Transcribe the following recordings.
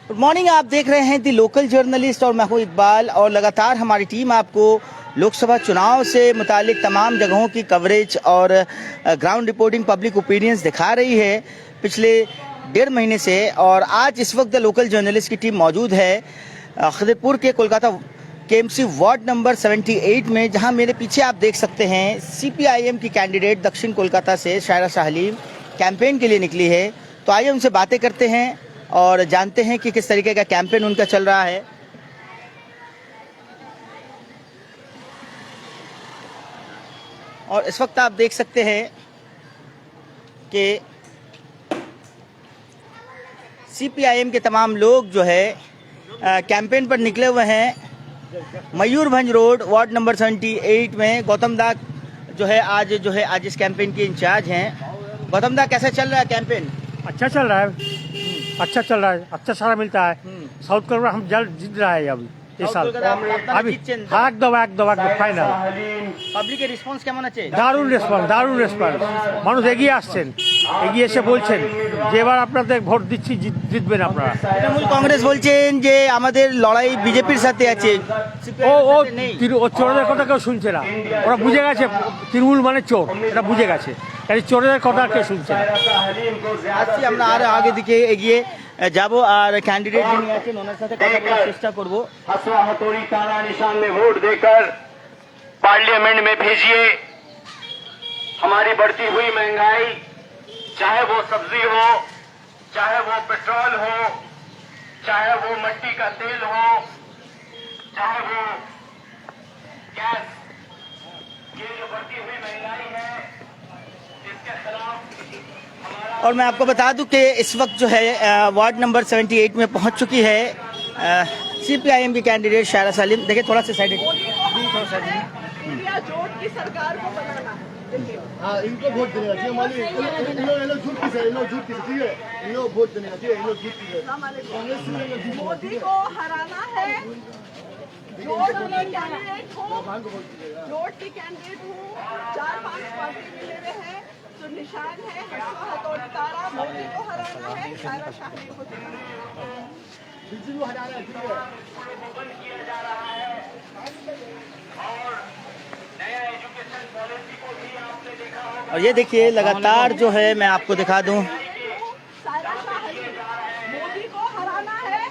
Good morning, आप देख रहे हैं दी लोकल जर्नलिस्ट और मैं हूं इकबाल। और लगातार हमारी टीम आपको लोकसभा चुनाव से मुतालिक तमाम जगहों की कवरेज और ग्राउंड रिपोर्टिंग, पब्लिक ओपिनियंस दिखा रही है पिछले 1.5 महीने से। और आज इस वक्त द लोकल जर्नलिस्ट की टीम मौजूद है खदरपुर के कोलकाता केएमसी वार्ड नंबर 78 में, जहां मेरे पीछे आप देख सकते हैं सीपीआईएम की कैंडिडेट दक्षिण कोलकाता से शायरा शाह हलीम कैंपेन के लिए निकली है। तो आइए उनसे बातें करते हैं और जानते हैं कि किस तरीके का कैंपेन उनका चल रहा है। और इस वक्त आप देख सकते हैं कि सीपीआईएम के तमाम लोग जो है कैंपेन पर निकले हुए हैं। मयूरभंज रोड वार्ड नंबर 78 में गौतम दा जो है आज इस कैंपेन के इंचार्ज हैं। गौतम दा, कैसा चल रहा है कैंपेन? अच्छा चल रहा है, अच्छा चल रहा है, अच्छा सारा मिलता है। साउथ कोलकाता हम जल्द जीत रहा है अभी इस साल, अभी एकदम फाइनल। পাবলিক এর রেসপন্স কেমন আছে? দারুণ রেসপন্স। মানুষ এগিয়ে আসছেন, এগিয়ে এসে বলছেন যে এবার আপনাদের ভোট দিচ্ছি, জিতবেন আপনারা। তৃণমূল কংগ্রেস বলছেন যে আমাদের লড়াই বিজেপির সাথে আছে। ও চোরদের কথা কেউ শুনছে না, ওরা বুঝে গেছে তৃণমূল মানে চোর, এটা বুঝে গেছে। এই চোরদের কথা কেউ শুনছে না। আসছি আমরা আর আগে দিকে এগিয়ে যাব আর ক্যান্ডিডেট যিনি আছেন ওনার সাথে কথা বলার চেষ্টা করব। हसवा हथौड़ी तारा निशान में वोट देकर पार्लियामेंट में भेजिए। हमारी बढ़ती हुई महंगाई, चाहे वो सब्जी हो, चाहे वो पेट्रोल हो, चाहे वो मिट्टी का तेल हो, चाहे वो गैस, ये जो बढ़ती हुई महंगाई है इसके खिलाफ। और मैं आपको बता दूं कि इस वक्त जो है वार्ड नंबर 78 में पहुंच चुकी है सीपीआईएम की कैंडिडेट शायरा शाह हलीम। देखिए थोड़ा सा साइड इंडिया जोट की सरकार को बनाना है। हाँ, इनको वोट देना चाहिए। मालिक इन लोग झूठ किसे, इन लोग झूठ किसे, ठीक है? इन लोग वोट देना चाहिए, इन लोग झूठ किसे। मोदी को हराना है। जोट की कैंडिडेट हो, जोट की कैंडिडेट हो, 4-5 पार्टी मिले हुए हैं तो निशान है हसवा हथौड़ी तारा। मोदी को हराना है, शायरा शाह हलीम को देना है। बिजली को हटाना है, ठीक है? किया जा रहा है और नया एजुकेशन पॉलिसी को भी आपने देखा होगा। और ये देखिए लगातार जो है मैं आपको दिखा दूं, शायरा शाह हलीम, मोदी को हराना है।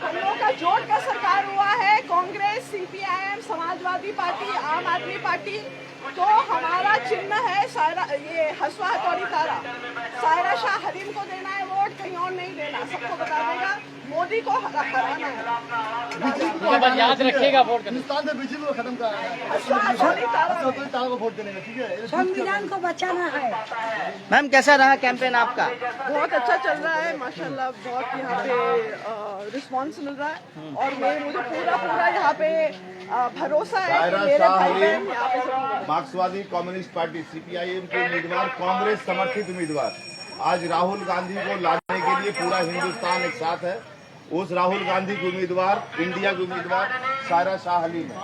हम लोग का जोट का सरकार हुआ है, कांग्रेस, सीपीआईएम, समाजवादी पार्टी, आम आदमी पार्टी। तो हमारा चिन्ह है ये हसवा हथौड़ी तारा। शायरा शाह हलीम को देना है वोट, कहीं और नहीं देना। सबको बता देगा मोदी को हराना है। याद रखिएगा वोट हिंदुस्तान से बिजली को खत्म करना है, हसवा हथौड़ी तारा तारा को वोट देने का, ठीक है? संविधान को बचाना है। मैम कैसा रहा कैंपेन आपका? बहुत अच्छा चल रहा है माशाल्लाह। बहुत यहाँ पे रिस्पांस मिल रहा है और मुझे पूरा यहाँ पे भरोसा है कि मेरे भाई बहन यहाँ पे सब। मार्क्सवादी कम्युनिस्ट पार्टी सीपीआईएम के उम्मीदवार, कांग्रेस समर्थित उम्मीदवार, आज राहुल गांधी को लाने के लिए पूरा हिंदुस्तान एक साथ है। उस राहुल गांधी के उम्मीदवार, इंडिया के उम्मीदवार शायरा शाह हलीम है।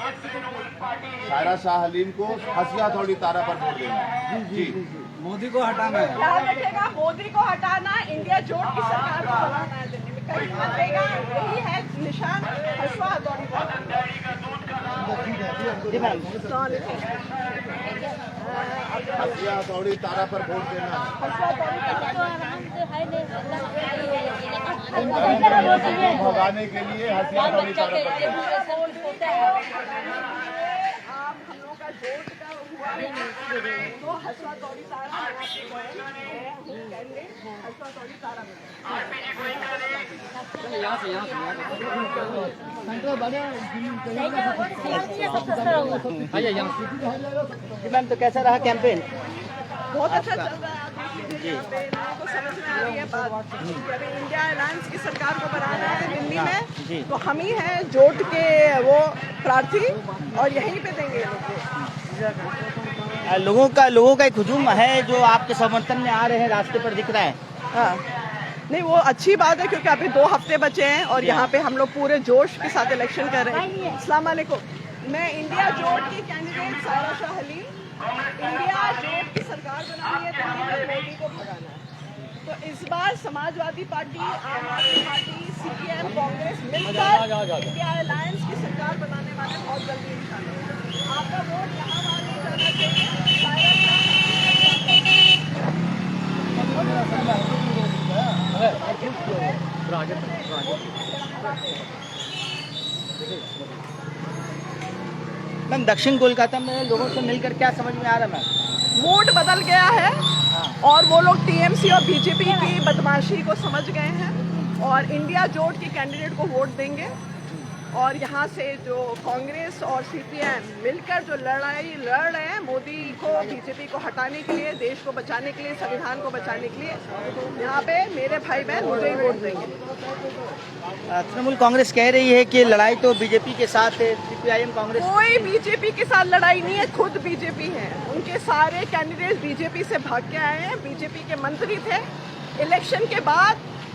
शायरा शाह हलीम को हसवा हथौड़ी तारा पर वोट देना है। जी, मोदी को हटाना है। ध्यान रखेगा, मोदी को हटाना, इंडिया जोट की सरकार को बनाना है दिल्ली में। कहीं मत देगा, यही है निशान हसवा हथौड़ी तारा। जी मैम, अस्सलाम वालेकुम। हसवा हथौड़ी तारा पर वोट देना है। हसवा हथौड़ी तारा भगाने के लिए हसवा हथौड़ी तारा पर आप हम लोग का जोट का हुआ है तो हसवा हथौड़ी तारा हसवा हथौड़ी तारा जी मैम, तो कैसा रहा कैंपेन? बहुत अच्छा चल रहा है। आप देख लीजिए यहाँ पे लोगों को समझ में आ रही है बात कि अभी इंडिया अलायंस की सरकार को बनाना है दिल्ली में, तो हम ही हैं जोट के वो प्रार्थी और यहीं पे देंगे लोगों का एक हुजूम है जो आपके समर्थन में आ रहे हैं, रास्ते पर दिख रहा है। हाँ, नहीं वो अच्छी बात है क्योंकि अभी 2 हफ्ते बचे हैं और यहाँ पे हम लोग पूरे जोश के साथ इलेक्शन कर रहे हैं। अस्सलाम वालेकुम, मैं इंडिया जोट की कैंडिडेट शायरा शाह हलीम। इंडिया जोट की सरकार बनानी है तो हमें मोदी को भगाना है। तो इस बार समाजवादी पार्टी, आम आदमी पार्टी, सीपीआई मिलकर इंडिया अलायंस की सरकार बनाने वाले बहुत जल्दी इंशाल्लाह। आपका वोट यहाँ मालूम करना मैम दक्षिण कोलकाता में लोगों से मिलकर क्या समझ में आ रहा है मैम? मूड बदल गया है और वो लोग टीएमसी और बीजेपी की बदमाशी को समझ गए हैं और इंडिया जोट के कैंडिडेट को वोट देंगे। और यहाँ से जो कांग्रेस और सीपीएम मिलकर जो लड़ाई लड़ रहे हैं मोदी को बीजेपी को हटाने के लिए, देश को बचाने के लिए, संविधान को बचाने के लिए, यहाँ पे मेरे भाई बहन मुझे ही वोट देंगे। तृणमूल कांग्रेस कह रही है कि लड़ाई तो बीजेपी के साथ है, सीपीआईएम कांग्रेस। कोई बीजेपी के साथ लड़ाई नहीं है, खुद बीजेपी है। उनके सारे कैंडिडेट बीजेपी से भाग के आए हैं, बीजेपी के मंत्री थे। इलेक्शन के बाद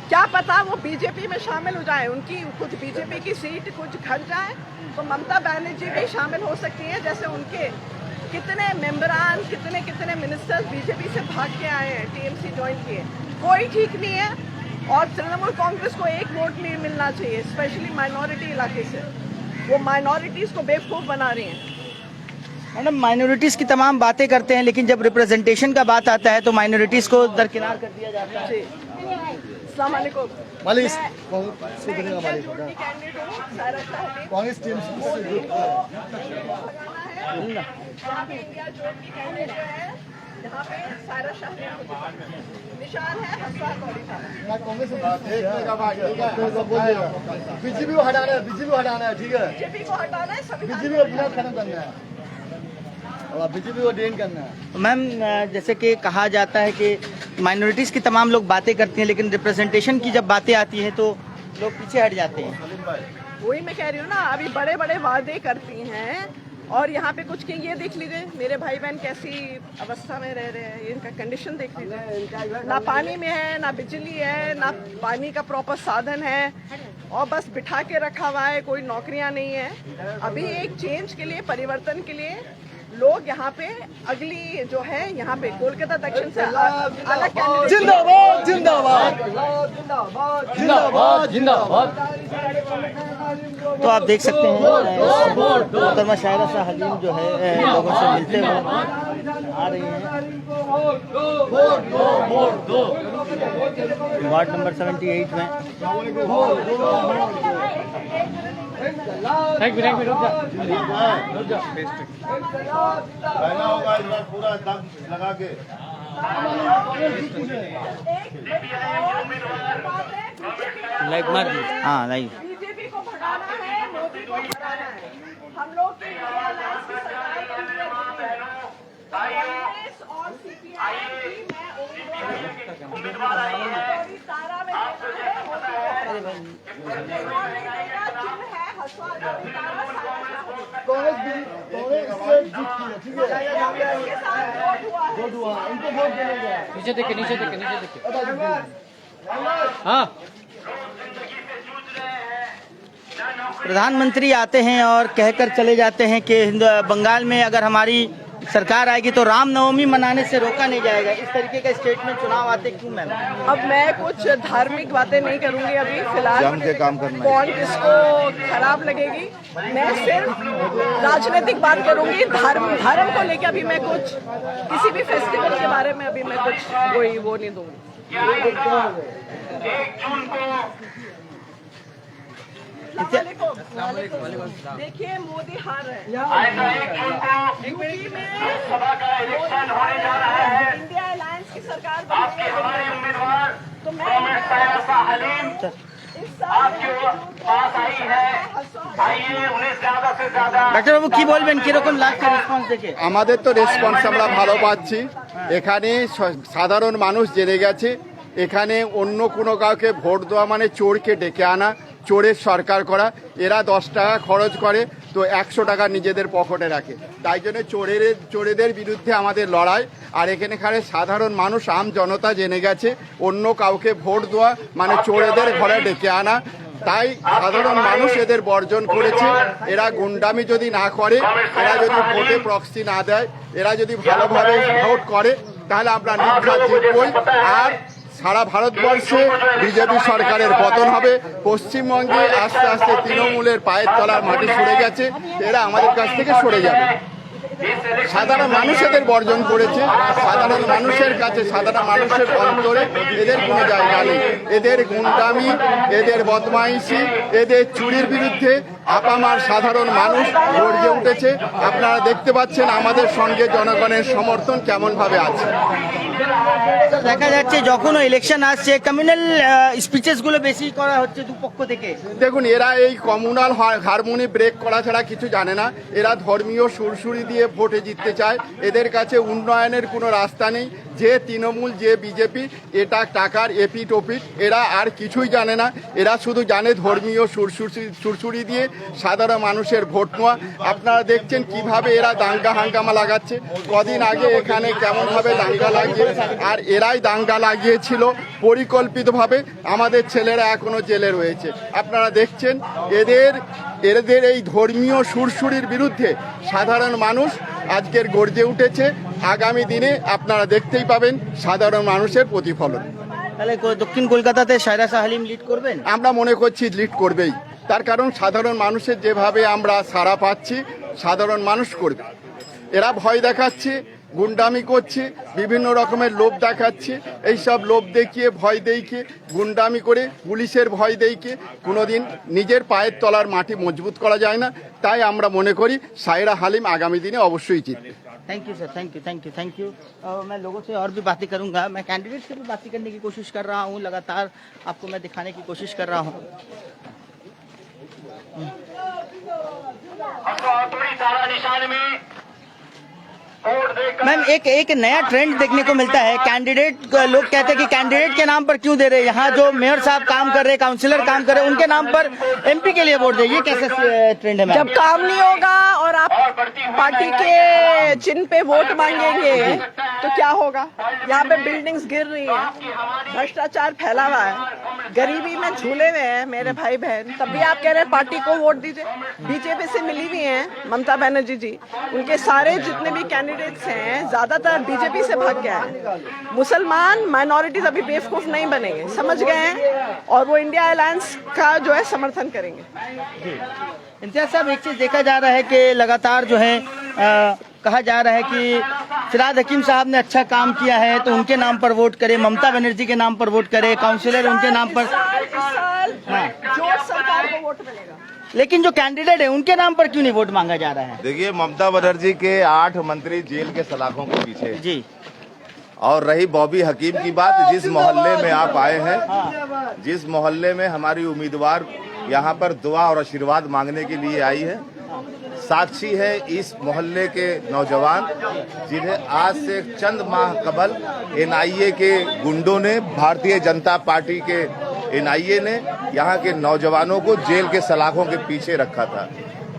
क्या पता वो बीजेपी में शामिल हो जाए, उनकी खुद बीजेपी की सीट कुछ घट जाए तो ममता बनर्जी भी शामिल हो सकती है। जैसे उनके कितने मेंबरान, कितने मिनिस्टर्स बीजेपी से भाग के आए हैं, टीएमसी ज्वाइन किए। कोई ठीक नहीं है और तृणमूल कांग्रेस को एक वोट नहीं मिलना चाहिए, स्पेशली माइनॉरिटी इलाके से। वो माइनॉरिटीज को बेवकूफ बना रही हैं। मैडम माइनॉरिटीज की तमाम बातें करते हैं लेकिन जब रिप्रेजेंटेशन का बात आता है तो माइनॉरिटीज को दरकिनार कर दिया जाता है। जी अस्सलाम वालेकुम। मालिक मैं इंडिया जोट की कैंडिडेट हूँ, सायरा शाहली। कांग्रेस टीएमसी मोदी को भगाना है। यहाँ पे इंडिया जोट की कैंडिडेट जो है, यहाँ पे सायरा शाहली निशान है हस्सा कौड़ी साहब। कांग्रेस बीजेपी को हटाना है, बीजेपी को हटाना है, ठीक है। बीजेपी को हटाना है, संविधान बीजेपी को बिना खत्म करना है और बीजेपी को डेन करना है। मैम जैसे कि कहा जाता है कि माइनॉरिटीज की तमाम लोग बातें करती हैं लेकिन रिप्रेजेंटेशन की जब बातें आती हैं तो लोग पीछे हट जाते हैं। वही मैं कह रही हूँ ना, अभी बड़े बड़े वादे करती हैं और यहाँ पे कुछ के ये देख लीजिए मेरे भाई बहन कैसी अवस्था में रह रहे हैं, इनका कंडीशन देख लीजिए। ना पानी में है, ना बिजली है, ना पानी का प्रॉपर साधन है और बस बिठा के रखा हुआ है, कोई नौकरियाँ नहीं है। अभी एक चेंज के लिए, परिवर्तन के लिए लोग यहाँ पे अगली जो है यहाँ पे कोलकाता दक्षिण से अलग कैंडिडेट। जिंदाबाद जिंदाबाद जिंदाबाद जिंदाबाद। तो आप देख सकते हैं मोहतरमा सायरा शाह हलीम जो है लोगों से मिलते हुए आ रही हैं। वार्ड नंबर 78 में पहला होगा इस बार पूरा दम लगा के। लाइक मार दी। हाँ लाइक। बीजेपी को भगाना है, मोदी को हराना है। हम लोग की इंडिया अलायंस की सरकार बनती है। कांग्रेस और सीपीआई की मैं उम्मीदवार है। सारा में कांग्रेस जीत की है, ठीक है। वोट हुआ, इनको वोट देंगे। नीचे देखे नीचे देखे नीचे देखे। हाँ प्रधानमंत्री आते हैं और कहकर चले जाते हैं कि बंगाल में अगर हमारी सरकार आएगी तो रामनवमी मनाने से रोका नहीं जाएगा। इस तरीके का स्टेटमेंट चुनाव आते क्यों मैम? अब मैं कुछ धार्मिक बातें नहीं करूंगी अभी फिलहाल। जम के काम करना है। कौन किसको खराब लगेगी, मैं सिर्फ राजनीतिक बात करूंगी। धर्म को लेकर अभी मैं कुछ किसी भी फेस्टिवल के बारे में अभी मैं कुछ वो नहीं दूंगी। 1 जून को देखिए मोदी हार रहे हैं। ऐसा 1 जून को यूपी में लोकसभा का इलेक्शन होने जा रहा है। इंडिया अलायंस की सरकार आपके हमारे उम्मीदवार तो मैं कॉमरेड सायरा शाह हलीम इस साल आपके पास आई है। आइए उन्हें ज्यादा से ज्यादा। ডাক্তার বাবু কি বলবেন কিরকম লাগছে রেসপন্স দেখে? আমাদের তো রেসপন্স আমরা ভালো পাচ্ছি। এখানে সাধারণ মানুষ জেনে গেছে এখানে অন্য কোনো কাউকে ভোট দেওয়া মানে চোরকে ডেকে আনা, চোরের সরকার করা। এরা 10 টাকা খরচ করে তো 100 টাকা নিজেদের পকেটে রাখে। তাই জন্য চোরেদের বিরুদ্ধে আমাদের লড়াই। আর এখানে সাধারণ মানুষ আম জনতা জেনে গেছে অন্য কাউকে ভোট দেওয়া মানে চোরেদের ঘরে ডেকে আনা। তাই সাধারণ মানুষ এদের বর্জন করেছে। এরা গুন্ডামি যদি না করে, এরা যদি ভোটে প্রক্সি না দেয়, এরা যদি ভালোভাবে ভোট করে তাহলে আমরা নির্বাচন জিতবই। আর সারা ভারতবর্ষে বিজেপি সরকারের পতন হবে। পশ্চিমবঙ্গে আস্তে আস্তে তৃণমূলের পায়ের তলার মাটি সরে গেছে, এরা আমাদের কাছ থেকে সরে যাবে। সাধারণ মানুষ এদের বর্জন করেছে, সাধারণ মানুষের কাছে, সাধারণ মানুষের অন্তরে এদের কোনো জায়গা নেই। এদের গুন্ডামি, এদের বদমাইশি, এদের চুরির বিরুদ্ধে আপামার সাধারণ মানুষ গর্জে উঠেছে। আপনারা দেখতে পাচ্ছেন আমাদের সঙ্গে জনগণের সমর্থন কেমন ভাবে আছে। দেখা যাচ্ছে যখন ইলেকশন আসছে কমিউনাল স্পিচেস গুলো বেশি করা হচ্ছে দুপক্ষ থেকে। দেখুন, এরা এই কমিউনাল হারমোনি ব্রেক করা ছাড়া কিছু জানে না। এরা ধর্মীয় সুরসুরি দিয়ে ভোটে জিততে চায়। এদের কাছে উন্নয়নের কোনো রাস্তা নেই। যে তৃণমূল, যে বিজেপি, এটা টাকার এপিট ওপিট, এরা আর কিছুই জানে না। এরা শুধু জানে ধর্মীয় সুরসুরি দিয়ে সাধারণ মানুষের ভোট নেওয়া। আপনারা দেখছেন কিভাবে এরা দাঙ্গা হাঙ্গামা লাগাচ্ছে। কদিন আগে এখানে কেমনভাবে দাঙ্গা লাগিয়ে, আর এরাই দাঙ্গা লাগিয়েছিল পরিকল্পিতভাবে। আমাদের ছেলেরা এখনো জেলে রয়েছে। আপনারা দেখছেন এদের এই ধর্মীয় সুরসুরির বিরুদ্ধে সাধারণ মানুষ আজকের গর্জে উঠেছে। আগামী দিনে আপনারা দেখতেই পাবেন সাধারণ মানুষের প্রতিফলন। তাহলে দক্ষিণ কলকাতাতে সায়রা শাহ হালিম লিড করবেন? আমরা মনে করছি লিড করবেই। তার কারণ সাধারণ মানুষের যেভাবে আমরা সাড়া পাচ্ছি, সাধারণ মানুষ করবে। এরা ভয় দেখাচ্ছে, গুন্ডামি করছে, বিভিন্ন রকমের লোভ দেখাচ্ছে। এইসব লোভ দেখিয়ে, ভয় দেখিয়ে, গুন্ডামি করে, পুলিশের ভয় দেখিয়ে কোনোদিন নিজের পায়ের তলার মাটি মজবুত করা যায় না। তাই আমরা মনে করি সায়রা হালিম আগামী দিনে অবশ্যই জিতবে। Thank you sir, thank you. मैं लोगों से और भी बातें करूंगा। मैं कैंडिडेट से भी बातें करने की कोशिश कर रहा हूं, लगातार आपको मैं दिखाने की कोशिश कर रहा हूं। हथौड़ी तारा निशान में वोट देकर मैम एक नया ट्रेंड देखने को मिलता है। कैंडिडेट, लोग कहते हैं कि कैंडिडेट के नाम पर क्यों दे रहे हैं, यहाँ जो मेयर साहब काम कर रहे हैं, काउंसिलर काम कर रहे हैं, उनके नाम पर एमपी के लिए वोट दे। ये कैसे ट्रेंड है मैम? जब काम नहीं होगा और आप पार्टी के चिन्ह पे वोट मांगेंगे तो क्या होगा? यहाँ पे बिल्डिंग्स गिर रही हैं, भ्रष्टाचार फैला हुआ है, गरीबी में झूले हुए हैं मेरे भाई बहन, तब भी आप कह रहे हैं पार्टी को वोट दीजिए। बीजेपी से मिली हुई हैं ममता बनर्जी जी, उनके सारे जितने भी कैंडिडेट्स हैं ज्यादातर बीजेपी से भाग गया है। मुसलमान माइनॉरिटीज अभी बेवकूफ नहीं बनेंगे, समझ गए हैं, और वो इंडिया अलायंस का जो है समर्थन करेंगे। इम्तियाज साहब, एक चीज देखा जा रहा है कि लगातार जो है कहा जा रहा है कि फिराद हकीम साहब ने अच्छा काम किया है तो उनके नाम पर वोट करे, ममता बनर्जी के नाम पर वोट करे, काउंसिलर उनके नाम पर। इस साल जो सरकार को वोट मिलेगा, लेकिन जो कैंडिडेट है उनके नाम पर क्यों नहीं वोट मांगा जा रहा है? देखिए, ममता बनर्जी के 8 मंत्री जेल के सलाखों के पीछे जी। और रही बॉबी हकीम की बात, जिस मोहल्ले में आप आए हैं, जिस मोहल्ले में हमारी उम्मीदवार यहाँ पर दुआ और आशीर्वाद मांगने के लिए आई है, साक्षी है इस मोहल्ले के नौजवान, जिन्हें आज से चंद माह कबल एनआईए के गुंडों ने, भारतीय जनता पार्टी के एनआईए ने यहाँ के नौजवानों को जेल के सलाखों के पीछे रखा था।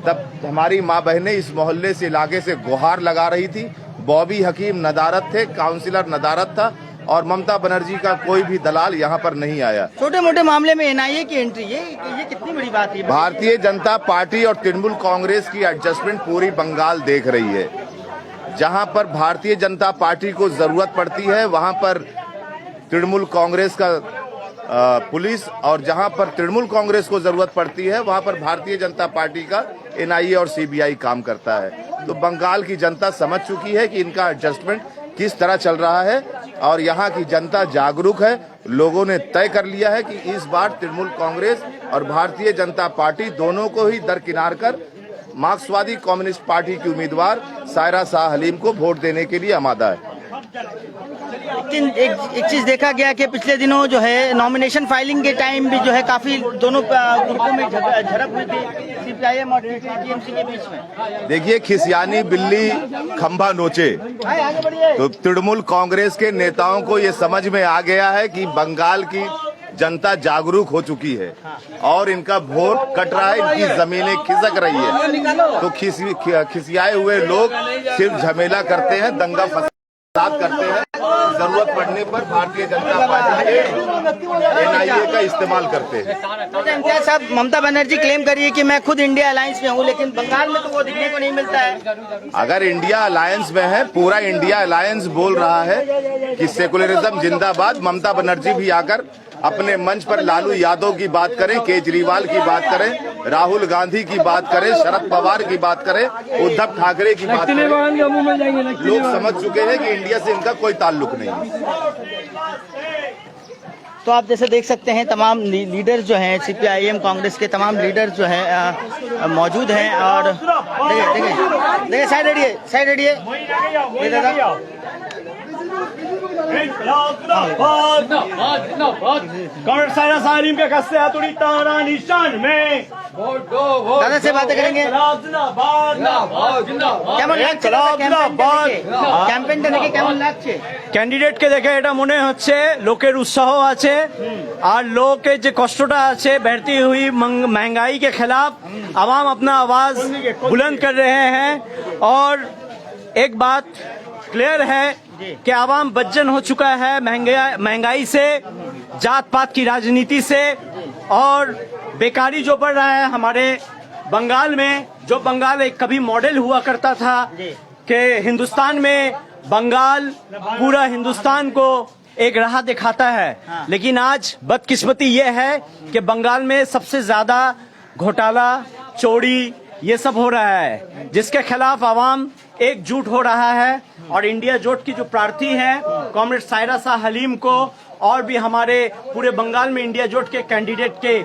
तब हमारी माँ बहनें इस मोहल्ले से, इलाके से गुहार लगा रही थी। बॉबी हकीम नदारत थे, काउंसिलर नदारत था, और ममता बनर्जी का कोई भी दलाल यहाँ पर नहीं आया। छोटे मोटे मामले में एनआईए की एंट्री, ये कितनी बड़ी बात है? भारतीय जनता पार्टी और तृणमूल कांग्रेस की एडजस्टमेंट पूरी बंगाल देख रही है। जहाँ पर भारतीय जनता पार्टी को जरूरत पड़ती है वहाँ पर तृणमूल कांग्रेस का पुलिस, और जहां पर तृणमूल कांग्रेस को जरूरत पड़ती है वहां पर भारतीय जनता पार्टी का एनआईए और सीबीआई काम करता है। तो बंगाल की जनता समझ चुकी है कि इनका एडजस्टमेंट किस तरह चल रहा है, और यहाँ की जनता जागरूक है। लोगों ने तय कर लिया है कि इस बार तृणमूल कांग्रेस और भारतीय जनता पार्टी दोनों को ही दरकिनार कर मार्क्सवादी कम्युनिस्ट पार्टी की उम्मीदवार सायरा शाह हलीम को वोट देने के लिए आमादा है। लेकिन एक चीज देखा गया कि पिछले दिनों जो है नॉमिनेशन फाइलिंग के टाइम भी जो है काफी दोनों ग्रुपों में झड़प हुई थी, सीपीआईएम और टीएमसी के बीच में। देखिए, खिसियानी बिल्ली खंभा नोचे, तो तृणमूल कांग्रेस के नेताओं को ये समझ में आ गया है कि बंगाल की जनता जागरूक हो चुकी है और इनका वोट कट रहा है, इनकी जमीनें खिसक रही है। तो खिसियाए हुए लोग सिर्फ झमेला करते हैं, दंगा करते हैं, जरूरत पड़ने पर भारतीय जनता पार्टी के NIA का इस्तेमाल करते हैं। इम्तियाज साहब, ममता बनर्जी क्लेम करिए कि मैं खुद इंडिया अलायंस में हूँ, लेकिन बंगाल में तो वो दिखने को नहीं मिलता है। अगर इंडिया अलायंस में है, पूरा इंडिया अलायंस बोल रहा है कि सेकुलरिज्म जिंदाबाद, ममता बनर्जी भी आकर अपने मंच पर लालू यादव की बात करें, केजरीवाल की बात करें, राहुल गांधी की बात करें, शरद पवार की बात करें, उद्धव ठाकरे की बात करें। लोग समझ चुके हैं कि इंडिया से इनका कोई ताल्लुक नहीं है। तो आप जैसे देख सकते हैं तमाम लीडर जो हैं, CPIM कांग्रेस के तमाम लीडर जो हैं मौजूद हैं। और देखिए साइड हटिए कांग्रेस सारा सालिम के कस्से हथौड़ी ताना निशान में दादा से बातें करेंगे। কেমন লাগছে ক্যাম্পেইনটা দেখে কেমন লাগছে? ক্যান্ডিডেটকে দেখে এটা মনে হচ্ছে লোকের উৎসাহ আছে আর লোকের যে কষ্টটা আছে बढ़ती हुई महंगाई के खिलाफ आवाम अपना आवाज बुलंद कर रहे हैं। और एक बात क्लियर है कि आवाम बदजन हो चुका है महंगाई से, जात पात की राजनीति से, और बेकारी जो बढ़ रहा है हमारे बंगाल में। जो बंगाल एक कभी मॉडल हुआ करता था कि हिंदुस्तान में बंगाल पूरा हिंदुस्तान को एक राह दिखाता है, लेकिन आज बदकिस्मती ये है कि बंगाल में सबसे ज्यादा घोटाला, चोरी ये सब हो रहा है, जिसके खिलाफ आवाम एकजुट हो रहा है। और इंडिया जोट की जो प्रार्थी है कॉमरेड सायरा शाह हलीम को, और भी हमारे पूरे बंगाल में इंडिया जोट के कैंडिडेट के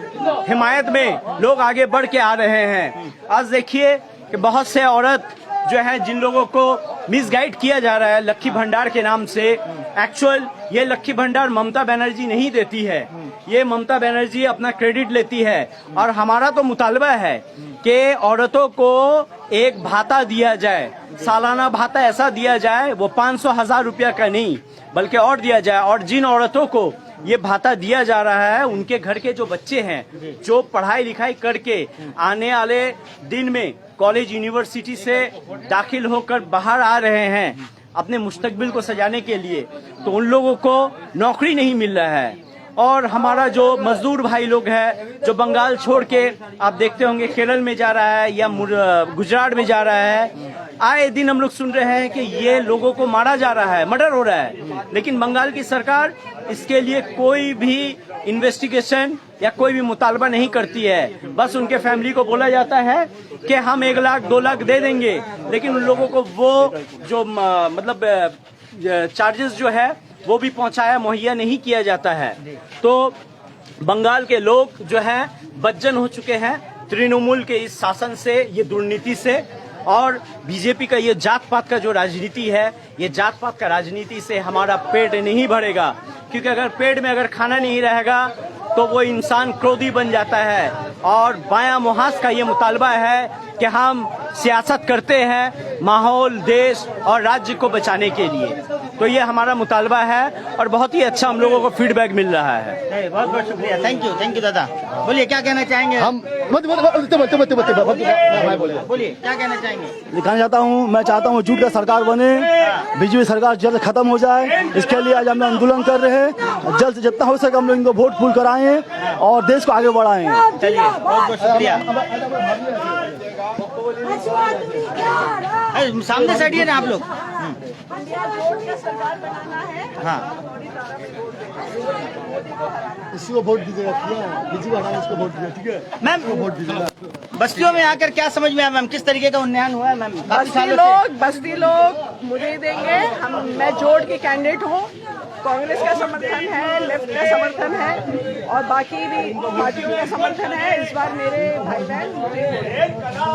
हिमायत में लोग आगे बढ़ के आ रहे हैं। आज देखिए कि बहुत से औरत जो है जिन लोगों को मिसगाइड किया जा रहा है लक्की भंडार के नाम से, एक्चुअल ये लक्की भंडार ममता बनर्जी नहीं देती है, ये ममता बनर्जी अपना क्रेडिट लेती है। और हमारा तो मुतालबा है कि औरतों को एक भाता दिया जाए, सालाना भाता ऐसा दिया जाए, वो 500,000 रुपया का नहीं बल्कि और दिया जाए। और जिन औरतों को ये भाता दिया जा रहा है उनके घर के जो बच्चे हैं, जो पढ़ाई लिखाई करके आने वाले दिन में कॉलेज यूनिवर्सिटी से दाखिल होकर बाहर आ रहे हैं अपने मुस्तकबिल को सजाने के लिए, तो उन लोगों को नौकरी नहीं मिल रहा है। और हमारा जो मजदूर भाई लोग हैं जो बंगाल छोड़ के आप देखते होंगे केरल में जा रहा है या गुजरात में जा रहा है, आए दिन हम लोग सुन रहे हैं कि ये लोगों को मारा जा रहा है, मर्डर हो रहा है, लेकिन बंगाल की सरकार इसके लिए कोई भी इन्वेस्टिगेशन या कोई भी मुतालबा नहीं करती है। बस उनके फैमिली को बोला जाता है कि हम 1 लाख 2 लाख दे देंगे, लेकिन उन लोगों को वो जो मतलब चार्जेस जो है वो भी पहुंचाया मुहैया नहीं किया जाता है। तो बंगाल के लोग जो है बदजन हो चुके हैं तृणमूल के इस शासन से, ये दुर्नीति से। और बीजेपी का ये जात पात का जो राजनीति है, ये जात पात का राजनीति से हमारा पेट नहीं भरेगा, क्योंकि अगर पेट में अगर खाना नहीं रहेगा तो वो इंसान क्रोधी बन जाता है। और बायां मुहास का ये मुतालबा है कि हम सियासत करते हैं माहौल, देश और राज्य को बचाने के लिए, तो ये हमारा मुतालबा है और बहुत ही अच्छा हम लोगों को फीडबैक मिल रहा है। बहुत बहुत शुक्रिया, थैंक यू दादा। बोलिए क्या कहना चाहेंगे? हम बोलिए क्या कहना चाहेंगे? दिखाना चाहता हूँ, मैं चाहता हूँ झूठ का सरकार बने, बीजेपी सरकार जल्द खत्म हो जाए, इसके लिए आज हम आंदोलन कर रहे हैं। जल्द से जितना हो सके हम लोग इनको वोट फूल कराएं और देश को आगे बढ़ाएं। चलिए बहुत बहुत शुक्रिया। सामने से हटिए ना आप लोग। हाँ इसी को वोट दीजिएगा, बीजेपी हटाना, इसको वोट दीजिएगा, ठीक है मैम? वोट दीजिएगा। बस्तियों में आकर क्या समझ में आया मैम, किस तरीके का उन्नयन हुआ है मैम? बस्ती लोग मुझे ही देंगे। मैं जोड़ की कैंडिडेट हूँ, कांग्रेस का समर्थन है, लेफ्ट का समर्थन है और बाकी भी पार्टियों का समर्थन है। इस बार मेरे भाई बहन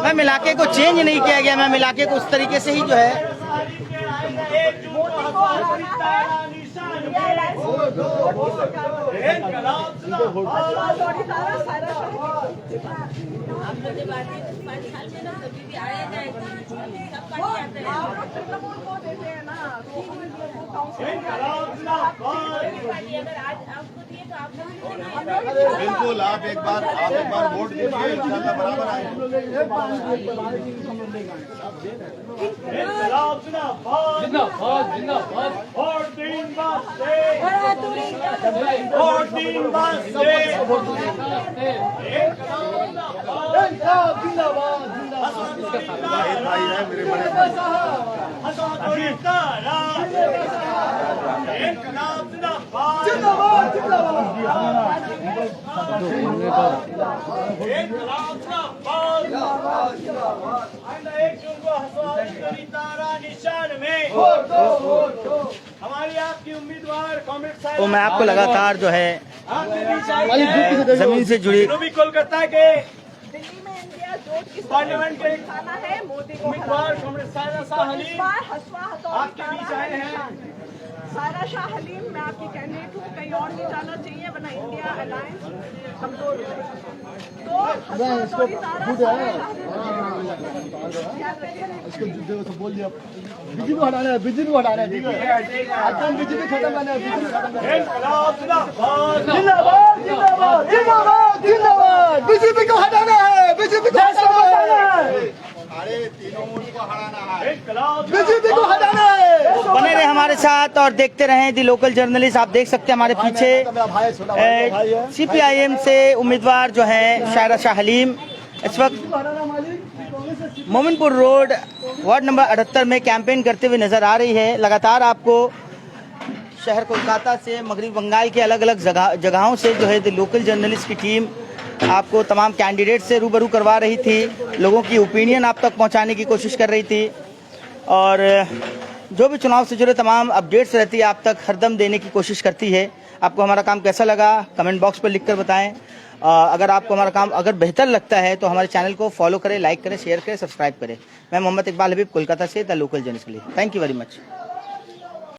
मैम इलाके को चेंज नहीं किया गया मैम, इलाके को उस तरीके से ही जो है बिल्कुल आप एक बार वोट दीजिए, इंशाल्लाह बराबर आएंगे। भाई है मेरे बड़े भाई। हमारी आपकी उम्मीदवार कांग्रेस तो मैं आपको लगातार जो है जमीन से जुड़ी कोलकाता के दिल्ली में इंडिया जोट की पार्लियामेंट के खाना है मोदी को उम्मीदवार कांग्रेस सारा इस बार हसवा हथौड़ी आपके बीच आए हैं। सारा शाह हलीम मैं आपकी कैंडिडेट हूँ, कहीं और नहीं जाना चाहिए वरना इंडिया अलायंस कमजोर हो जाएगी। तो हसवा हथौड़ी तारा सारा शाह हलीम याद रखिए। इसको जो बोल दिया बीजेपी को हटाना है, बीजेपी को हटाना है, ठीक है। आजकल बीजेपी खत्म करना है, बीजेपी खत्म करना है। जिंदाबाद जिंदाबाद जिंदाबाद जिंदाबाद, बीजेपी को हटाना है, बीजेपी को हटाना है, अरे तृणमूल को हराना है। बीजेपी को हटाना है। बने रहे हमारे साथ और देखते रहें दी लोकल जर्नलिस्ट। आप देख सकते हैं हमारे पीछे मेरा भाई है, छोटा भाई है। CPIM से उम्मीदवार जो हैं शायरा शाह हलीम इस वक्त मोमिनपुर रोड वार्ड नंबर 78 में कैंपेन करते हुए नजर आ रही है। लगातार आपको शहर कोलकाता से मगरबी बंगाल के अलग अलग जगहों से जो है दी लोकल जर्नलिस्ट की टीम आपको तमाम कैंडिडेट से रूबरू करवा रही थी, लोगों की ओपिनियन आप तक पहुंचाने की कोशिश कर रही थी और जो भी चुनाव से जुड़े तमाम अपडेट्स रहती है आप तक हरदम देने की कोशिश करती है। आपको हमारा काम कैसा लगा कमेंट बॉक्स पर लिखकर बताएं। अगर आपको हमारा काम अगर बेहतर लगता है तो हमारे चैनल को फॉलो करें, लाइक करें, शेयर करें, सब्सक्राइब करें। मैं मोहम्मद इकबाल हबीब कोलकाता से द लोकल जर्नलिस्ट के लिए। Thank you very much.